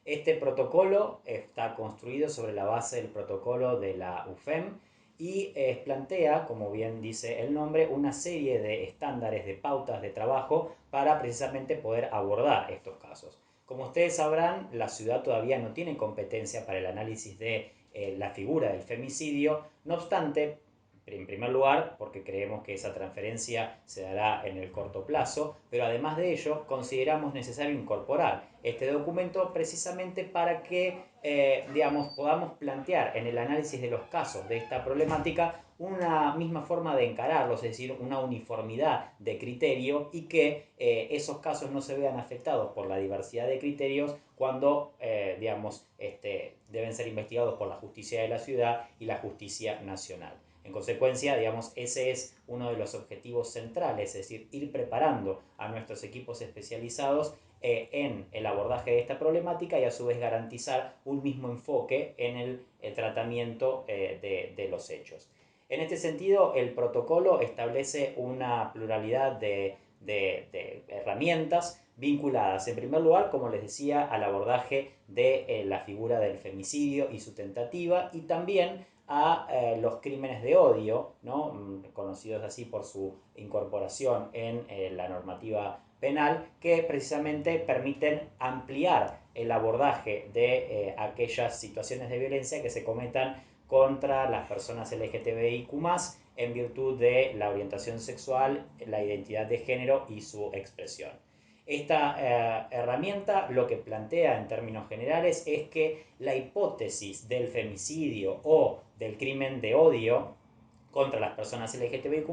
Este protocolo está construido sobre la base del protocolo de la UFEM y plantea, como bien dice el nombre, una serie de estándares, de pautas de trabajo para precisamente poder abordar estos casos. Como ustedes sabrán, la ciudad todavía no tiene competencia para el análisis de la figura del femicidio, no obstante, En primer lugar, porque creemos que esa transferencia se dará en el corto plazo, pero además de ello, consideramos necesario incorporar este documento precisamente para que, podamos plantear en el análisis de los casos de esta problemática una misma forma de encararlos, es decir, una uniformidad de criterio y que esos casos no se vean afectados por la diversidad de criterios cuando, deben ser investigados por la justicia de la ciudad y la justicia nacional. En consecuencia, ese es uno de los objetivos centrales, es decir, ir preparando a nuestros equipos especializados en el abordaje de esta problemática y a su vez garantizar un mismo enfoque en el tratamiento de los hechos. En este sentido, el protocolo establece una pluralidad de herramientas vinculadas, en primer lugar, como les decía, al abordaje de la figura del femicidio y su tentativa, y también a los crímenes de odio, ¿no? Conocidos así por su incorporación en la normativa penal, que precisamente permiten ampliar el abordaje de aquellas situaciones de violencia que se cometan contra las personas LGTBIQ+, en virtud de la orientación sexual, la identidad de género y su expresión. Esta herramienta lo que plantea en términos generales es que la hipótesis del femicidio o del crimen de odio contra las personas LGTBIQ+,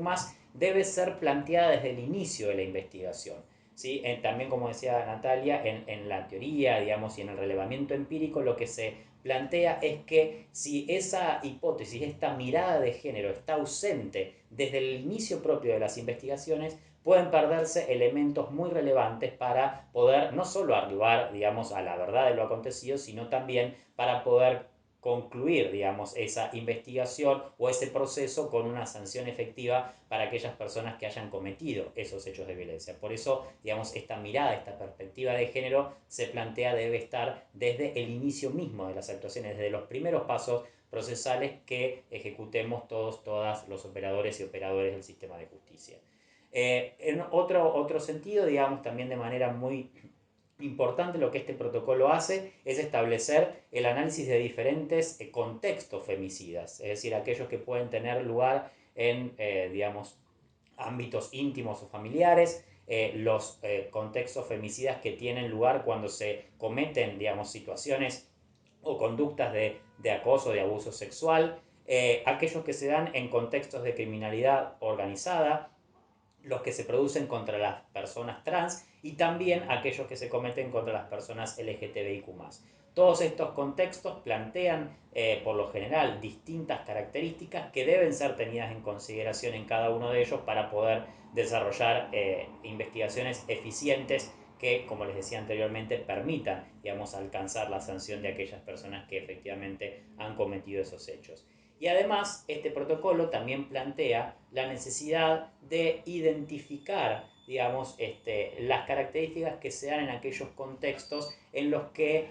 debe ser planteada desde el inicio de la investigación. ¿Sí? También, como decía Natalia, en la teoría, digamos, y en el relevamiento empírico, lo que se plantea es que si esa hipótesis, esta mirada de género está ausente desde el inicio propio de las investigaciones, pueden perderse elementos muy relevantes para poder no solo arribar, digamos, a la verdad de lo acontecido, sino también para poder concluir, digamos, esa investigación o ese proceso con una sanción efectiva para aquellas personas que hayan cometido esos hechos de violencia. Por eso, digamos, esta mirada, esta perspectiva de género se plantea debe estar desde el inicio mismo de las actuaciones, desde los primeros pasos procesales que ejecutemos todas los operadores y operadores del sistema de justicia. En otro sentido, digamos, también de manera muy importante, lo que este protocolo hace es establecer el análisis de diferentes contextos femicidas, es decir, aquellos que pueden tener lugar en, ámbitos íntimos o familiares, los contextos femicidas que tienen lugar cuando se cometen, digamos, situaciones o conductas de acoso, de abuso sexual, aquellos que se dan en contextos de criminalidad organizada, los que se producen contra las personas trans y también aquellos que se cometen contra las personas LGTBIQ+. Todos estos contextos plantean, por lo general, distintas características que deben ser tenidas en consideración en cada uno de ellos para poder desarrollar investigaciones eficientes que, como les decía anteriormente, permitan, digamos, alcanzar la sanción de aquellas personas que efectivamente han cometido esos hechos. Y además, este protocolo también plantea la necesidad de identificar, digamos, las características que se dan en aquellos contextos en los que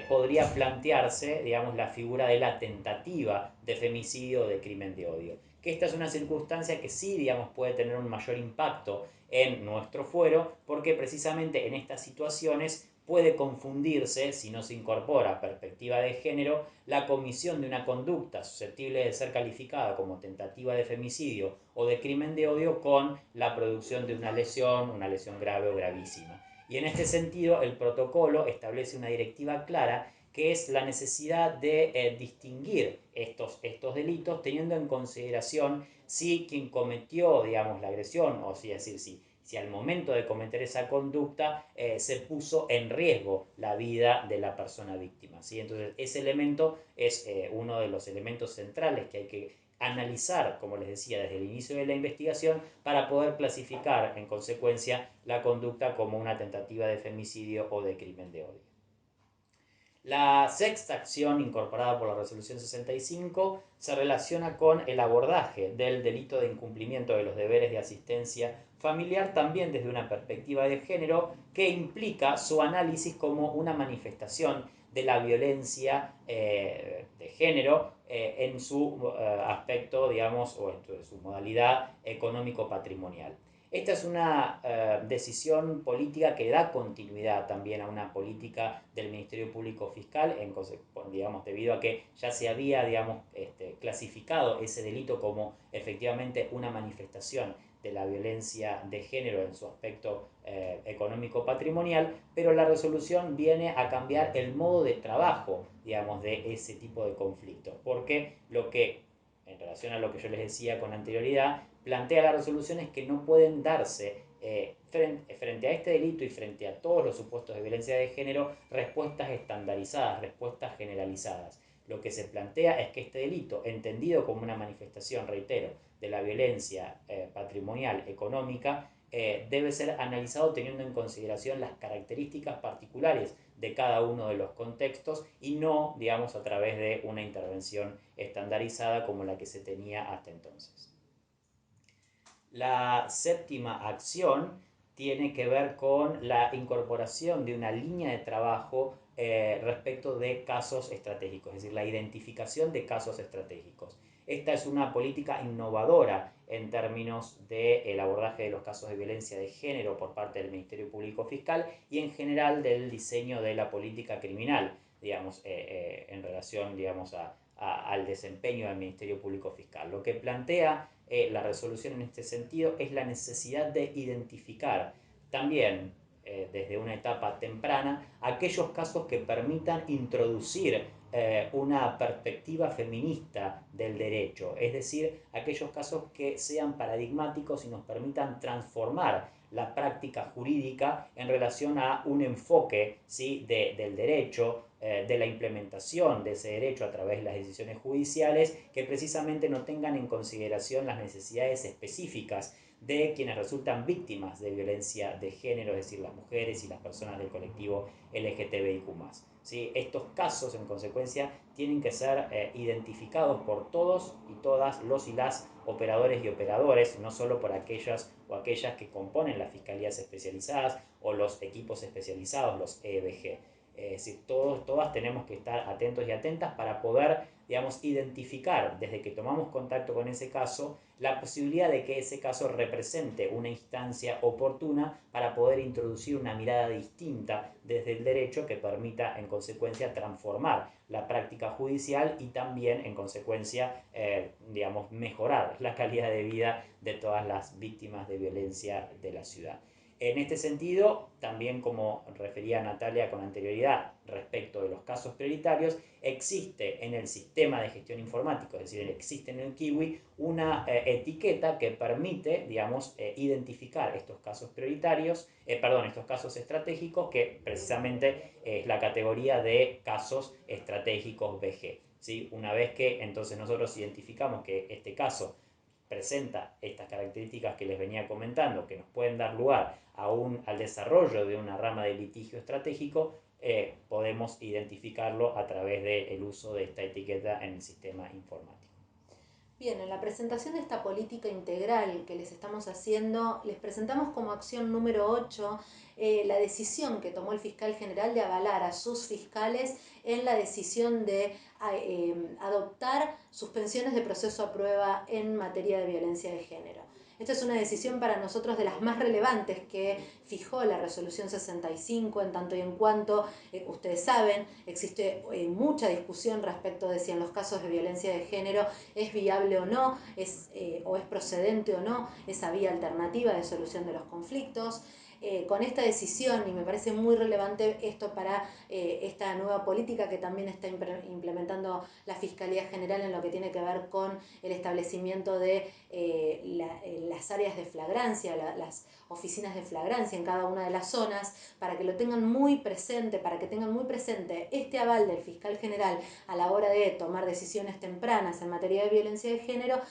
podría plantearse, digamos, la figura de la tentativa de femicidio o de crimen de odio. Que esta es una circunstancia que sí, digamos, puede tener un mayor impacto en nuestro fuero, porque precisamente en estas situaciones puede confundirse, si no se incorpora perspectiva de género, la comisión de una conducta susceptible de ser calificada como tentativa de femicidio o de crimen de odio con la producción de una lesión grave o gravísima. Y en este sentido, el protocolo establece una directiva clara que es la necesidad de distinguir estos delitos teniendo en consideración si quien cometió, digamos, la agresión, o si, es decir, si al momento de cometer esa conducta se puso en riesgo la vida de la persona víctima, ¿sí? Entonces, ese elemento es uno de los elementos centrales que hay que analizar, como les decía, desde el inicio de la investigación para poder clasificar en consecuencia la conducta como una tentativa de femicidio o de crimen de odio. La sexta acción incorporada por la resolución 65 se relaciona con el abordaje del delito de incumplimiento de los deberes de asistencia familiar, también desde una perspectiva de género, que implica su análisis como una manifestación de la violencia de género en su aspecto, digamos, o en su modalidad económico-patrimonial. Esta es una decisión política que da continuidad también a una política del Ministerio Público Fiscal, digamos, debido a que ya se había, digamos, clasificado ese delito como efectivamente una manifestación de la violencia de género en su aspecto económico-patrimonial, pero la resolución viene a cambiar el modo de trabajo, digamos, de ese tipo de conflictos, porque lo que, en relación a lo que yo les decía con anterioridad, plantea la resolución es que no pueden darse frente a este delito y frente a todos los supuestos de violencia de género respuestas estandarizadas, respuestas generalizadas. Lo que se plantea es que este delito, entendido como una manifestación, reitero, de la violencia patrimonial, económica, debe ser analizado teniendo en consideración las características particulares de cada uno de los contextos y no, digamos, a través de una intervención estandarizada como la que se tenía hasta entonces. La séptima acción tiene que ver con la incorporación de una línea de trabajo respecto de casos estratégicos, es decir, la identificación de casos estratégicos. Esta es una política innovadora en términos del abordaje de los casos de violencia de género por parte del Ministerio Público Fiscal y en general del diseño de la política criminal, digamos, en relación, digamos, al desempeño del Ministerio Público Fiscal. Lo que plantea la resolución en este sentido es la necesidad de identificar también desde una etapa temprana aquellos casos que permitan introducir una perspectiva feminista del derecho, es decir, aquellos casos que sean paradigmáticos y nos permitan transformar la práctica jurídica en relación a un enfoque, ¿sí?, del derecho, de la implementación de ese derecho a través de las decisiones judiciales que precisamente no tengan en consideración las necesidades específicas de quienes resultan víctimas de violencia de género, es decir, las mujeres y las personas del colectivo LGTBIQ+. ¿Sí? Estos casos, en consecuencia, tienen que ser identificados por todos y todas los y las operadores y operadores, no solo por aquellas o aquellas que componen las fiscalías especializadas o los equipos especializados, los EBG. Es decir, todas tenemos que estar atentos y atentas para poder, digamos, identificar desde que tomamos contacto con ese caso la posibilidad de que ese caso represente una instancia oportuna para poder introducir una mirada distinta desde el derecho que permita en consecuencia transformar la práctica judicial y también en consecuencia digamos, mejorar la calidad de vida de todas las víctimas de violencia de la ciudad. En este sentido, también como refería Natalia con anterioridad respecto de los casos prioritarios, existe en el sistema de gestión informático, es decir, existe en el Kiwi una etiqueta que permite, digamos, identificar estos casos prioritarios, estos casos estratégicos, que precisamente es la categoría de casos estratégicos BG. ¿Sí? Una vez que entonces nosotros identificamos que este caso presenta estas características que les venía comentando, que nos pueden dar lugar al desarrollo de una rama de litigio estratégico, podemos identificarlo a través del uso de esta etiqueta en el sistema informático. Bien, en la presentación de esta política integral que les estamos haciendo, les presentamos como acción número 8 la decisión que tomó el fiscal general de avalar a sus fiscales en la decisión de adoptar suspensiones de proceso a prueba en materia de violencia de género. Esta es una decisión para nosotros de las más relevantes que fijó la resolución 65, en tanto y en cuanto, ustedes saben, existe mucha discusión respecto de si en los casos de violencia de género es viable o no, o es procedente o no esa vía alternativa de solución de los conflictos. Con esta decisión, y me parece muy relevante esto para esta nueva política que también está implementando la Fiscalía General en lo que tiene que ver con el establecimiento de las áreas de flagrancia, las oficinas de flagrancia en cada una de las zonas, para que lo tengan muy presente, para que tengan muy presente este aval del fiscal general a la hora de tomar decisiones tempranas en materia de violencia de género,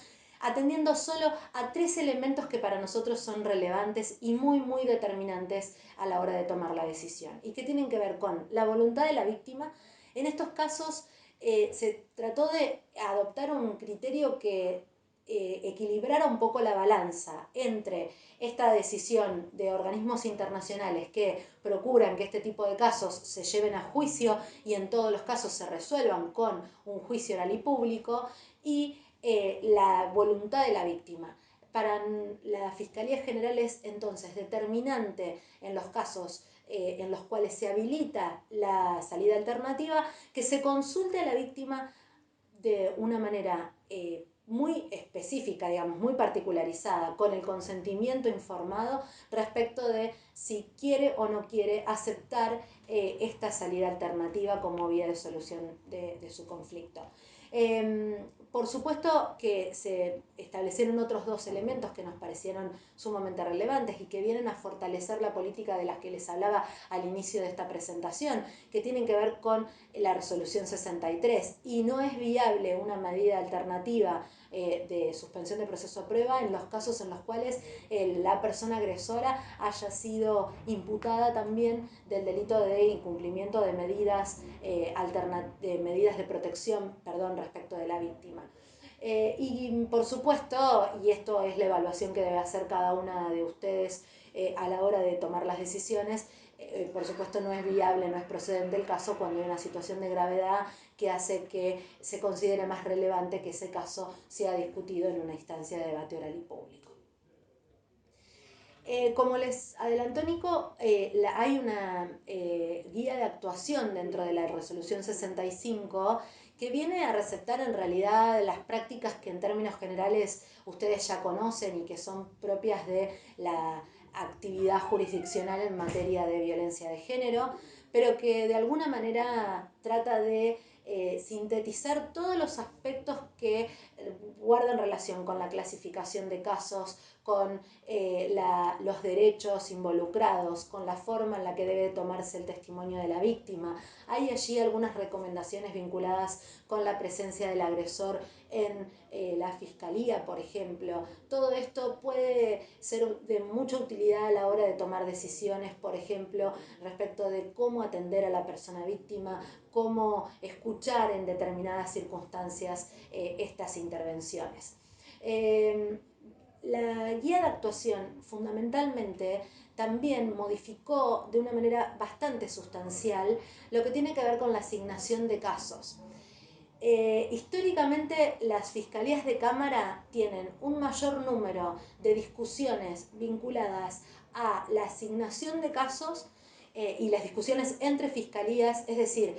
atendiendo solo a 3 elementos que para nosotros son relevantes y muy, muy determinantes a la hora de tomar la decisión, y que tienen que ver con la voluntad de la víctima. En estos casos se trató de adoptar un criterio que equilibrara un poco la balanza entre esta decisión de organismos internacionales que procuran que este tipo de casos se lleven a juicio y en todos los casos se resuelvan con un juicio oral y público, y la voluntad de la víctima. Para la Fiscalía General es entonces determinante en los casos en los cuales se habilita la salida alternativa que se consulte a la víctima de una manera muy específica, digamos, muy particularizada, con el consentimiento informado respecto de si quiere o no quiere aceptar esta salida alternativa como vía de solución de su conflicto. Por supuesto que se establecieron otros dos elementos que nos parecieron sumamente relevantes y que vienen a fortalecer la política de las que les hablaba al inicio de esta presentación, que tienen que ver con la resolución 63, y no es viable una medida alternativa de suspensión de proceso a prueba en los casos en los cuales la persona agresora haya sido imputada también del delito de incumplimiento de medidas, de protección, respecto de la víctima. Y por supuesto, y esto es la evaluación que debe hacer cada una de ustedes a la hora de tomar las decisiones, por supuesto no es viable, no es procedente el caso cuando hay una situación de gravedad que hace que se considere más relevante que ese caso sea discutido en una instancia de debate oral y público. Como les adelantó Nico, hay una guía de actuación dentro de la resolución 65 que viene a receptar en realidad las prácticas que en términos generales ustedes ya conocen y que son propias de la actividad jurisdiccional en materia de violencia de género, pero que de alguna manera trata de sintetizar todos los aspectos que guardan relación con la clasificación de casos, con los derechos involucrados, con la forma en la que debe tomarse el testimonio de la víctima. Hay allí algunas recomendaciones vinculadas con la presencia del agresor en la fiscalía, por ejemplo. Todo esto puede ser de mucha utilidad a la hora de tomar decisiones, por ejemplo, respecto de cómo atender a la persona víctima, cómo escuchar en determinadas circunstancias estas intervenciones. La guía de actuación fundamentalmente también modificó de una manera bastante sustancial lo que tiene que ver con la asignación de casos. Históricamente las fiscalías de cámara tienen un mayor número de discusiones vinculadas a la asignación de casos y las discusiones entre fiscalías, es decir,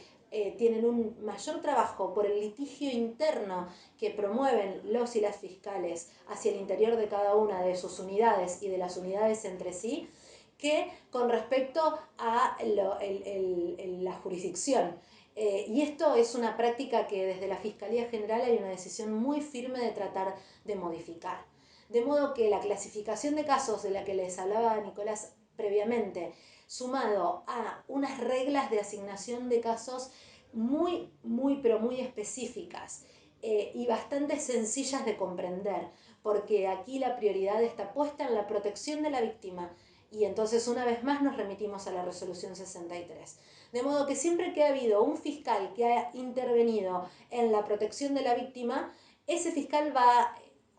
tienen un mayor trabajo por el litigio interno que promueven los y las fiscales hacia el interior de cada una de sus unidades y de las unidades entre sí, que con respecto a la jurisdicción. Y esto es una práctica que desde la Fiscalía General hay una decisión muy firme de tratar de modificar. De modo que la clasificación de casos de la que les hablaba Nicolás previamente, sumado a unas reglas de asignación de casos pero muy específicas y bastante sencillas de comprender, porque aquí la prioridad está puesta en la protección de la víctima. Y entonces una vez más nos remitimos a la resolución 63. De modo que siempre que ha habido un fiscal que ha intervenido en la protección de la víctima, ese fiscal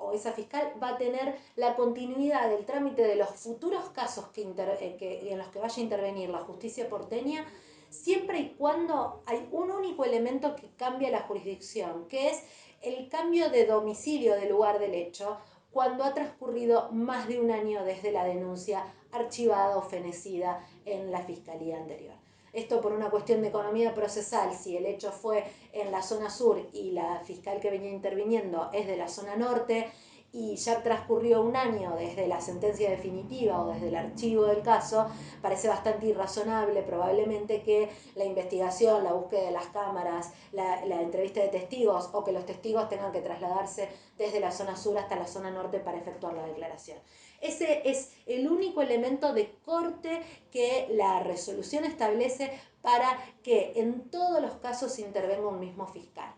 o esa fiscal va a tener la continuidad del trámite de los futuros casos en los que vaya a intervenir la justicia porteña, siempre y cuando hay un único elemento que cambia la jurisdicción, que es el cambio de domicilio del lugar del hecho, cuando ha transcurrido más de un año desde la denuncia archivada o fenecida en la fiscalía anterior. Esto por una cuestión de economía procesal, si el hecho fue en la zona sur y la fiscal que venía interviniendo es de la zona norte y ya transcurrió un año desde la sentencia definitiva o desde el archivo del caso, parece bastante irrazonable probablemente que la investigación, la búsqueda de las cámaras, la entrevista de testigos o que los testigos tengan que trasladarse desde la zona sur hasta la zona norte para efectuar la declaración. Ese es el único elemento de corte que la resolución establece para que en todos los casos intervenga un mismo fiscal.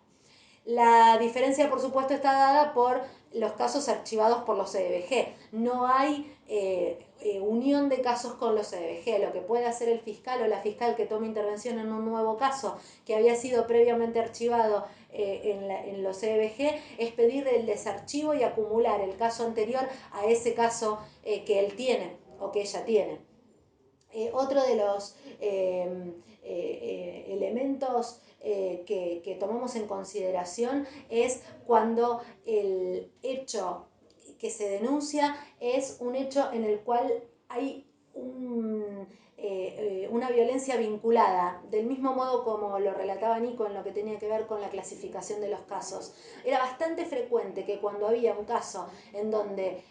La diferencia, por supuesto, está dada por los casos archivados por los CDBG. no hay unión de casos con los CDBG. Lo que puede hacer el fiscal o la fiscal que tome intervención en un nuevo caso que había sido previamente archivado en los CDBG es pedir el desarchivo y acumular el caso anterior a ese caso que él tiene o que ella tiene. Otro de los elementos que tomamos en consideración es cuando el hecho que se denuncia es un hecho en el cual hay una violencia vinculada, del mismo modo como lo relataba Nico en lo que tenía que ver con la clasificación de los casos. Era bastante frecuente que cuando había un caso en donde,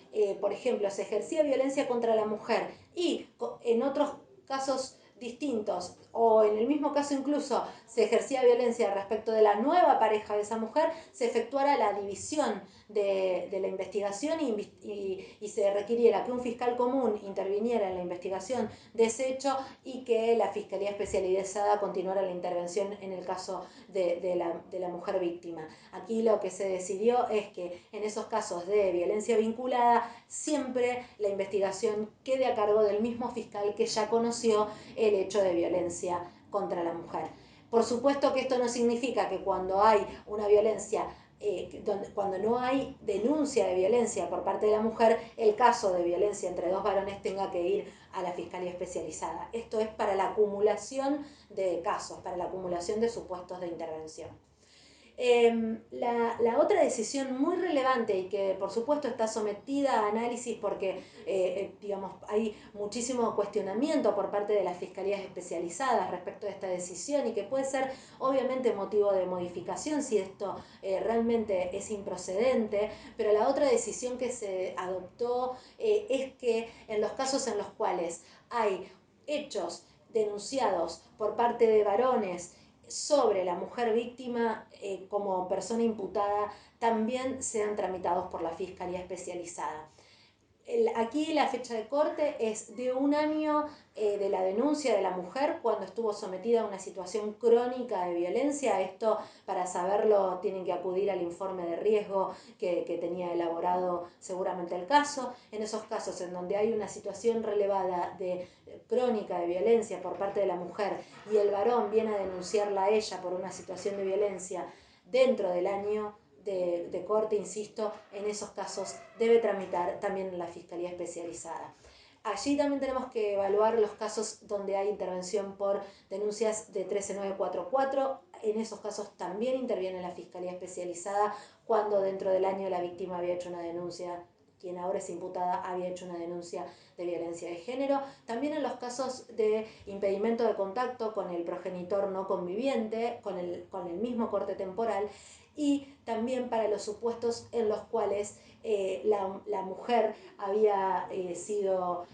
por ejemplo, se ejercía violencia contra la mujer y en otros casos distintos o en el mismo caso incluso se ejercía violencia respecto de la nueva pareja de esa mujer, se efectuara la división de la investigación y se requiriera que un fiscal común interviniera en la investigación de ese hecho y que la Fiscalía Especializada continuara la intervención en el caso de la mujer víctima. Aquí lo que se decidió es que en esos casos de violencia vinculada siempre la investigación quede a cargo del mismo fiscal que ya conoció el hecho de violencia contra la mujer. Por supuesto que esto no significa que cuando hay una violencia, cuando no hay denuncia de violencia por parte de la mujer, el caso de violencia entre dos varones tenga que ir a la Fiscalía Especializada. Esto es para la acumulación de casos, para la acumulación de supuestos de intervención. La otra decisión muy relevante y que por supuesto está sometida a análisis porque digamos, hay muchísimo cuestionamiento por parte de las fiscalías especializadas respecto de esta decisión y que puede ser obviamente motivo de modificación si esto realmente es improcedente, pero la otra decisión que se adoptó es que en los casos en los cuales hay hechos denunciados por parte de varones sobre la mujer víctima como persona imputada también sean tramitados por la Fiscalía Especializada. Aquí la fecha de corte es de 1 año de la denuncia de la mujer cuando estuvo sometida a una situación crónica de violencia. Esto, para saberlo, tienen que acudir al informe de riesgo que tenía elaborado seguramente el caso. En esos casos en donde hay una situación relevada de crónica de violencia por parte de la mujer y el varón viene a denunciarla a ella por una situación de violencia dentro del año de corte, insisto, en esos casos debe tramitar también la Fiscalía Especializada. Allí también tenemos que evaluar los casos donde hay intervención por denuncias de 13944. En esos casos también interviene la Fiscalía Especializada cuando dentro del año la víctima había hecho una denuncia, quien ahora es imputada había hecho una denuncia de violencia de género. También en los casos de impedimento de contacto con el progenitor no conviviente, con el mismo corte temporal, y también para los supuestos en los cuales la mujer había sido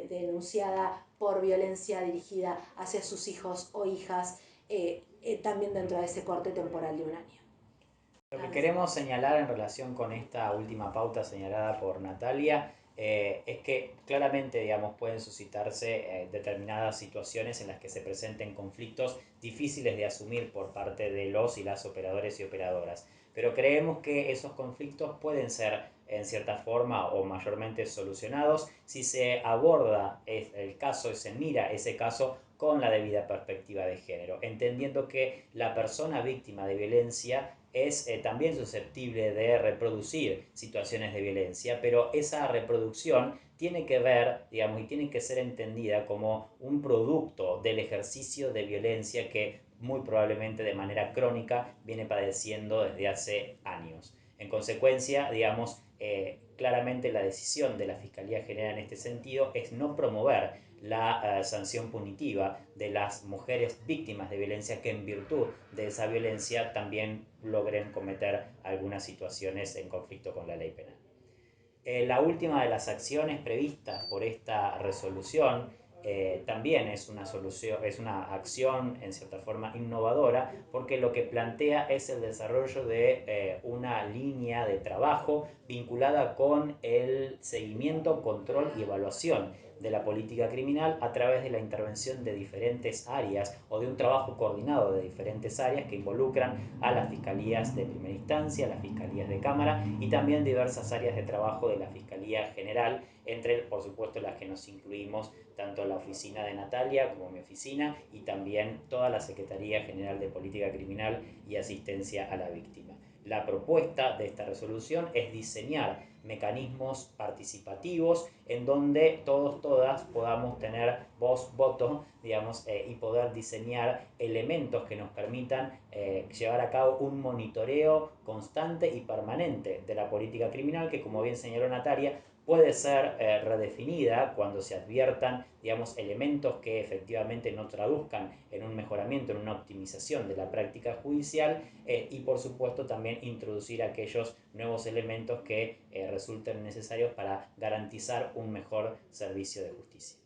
denunciada por violencia dirigida hacia sus hijos o hijas, también dentro de ese corte temporal de 1 año. Lo que queremos señalar en relación con esta última pauta señalada por Natalia es que claramente, digamos, pueden suscitarse determinadas situaciones en las que se presenten conflictos difíciles de asumir por parte de los y las operadores y operadoras. Pero creemos que esos conflictos pueden ser en cierta forma o mayormente solucionados si se aborda el caso y se mira ese caso con la debida perspectiva de género, entendiendo que la persona víctima de violencia es también susceptible de reproducir situaciones de violencia, pero esa reproducción tiene que ver, digamos, y tiene que ser entendida como un producto del ejercicio de violencia que muy probablemente de manera crónica viene padeciendo desde hace años. En consecuencia, digamos, claramente la decisión de la Fiscalía General en este sentido es no promover la sanción punitiva de las mujeres víctimas de violencia que en virtud de esa violencia también logren cometer algunas situaciones en conflicto con la ley penal. La última de las acciones previstas por esta resolución también es una solución, es una acción en cierta forma innovadora, porque lo que plantea es el desarrollo de una línea de trabajo vinculada con el seguimiento, control y evaluación de la política criminal a través de la intervención de diferentes áreas o de un trabajo coordinado de diferentes áreas que involucran a las fiscalías de primera instancia, las fiscalías de cámara y también diversas áreas de trabajo de la Fiscalía General, entre, por supuesto, las que nos incluimos tanto la oficina de Natalia como mi oficina y también toda la Secretaría General de Política Criminal y Asistencia a la Víctima. La propuesta de esta resolución es diseñar mecanismos participativos en donde todas podamos tener voz, voto, digamos, y poder diseñar elementos que nos permitan llevar a cabo un monitoreo constante y permanente de la política criminal que, como bien señaló Natalia, puede ser redefinida cuando se adviertan, digamos, elementos que efectivamente no traduzcan en un mejoramiento, en una optimización de la práctica judicial y por supuesto también introducir aquellos nuevos elementos que resulten necesarios para garantizar un mejor servicio de justicia.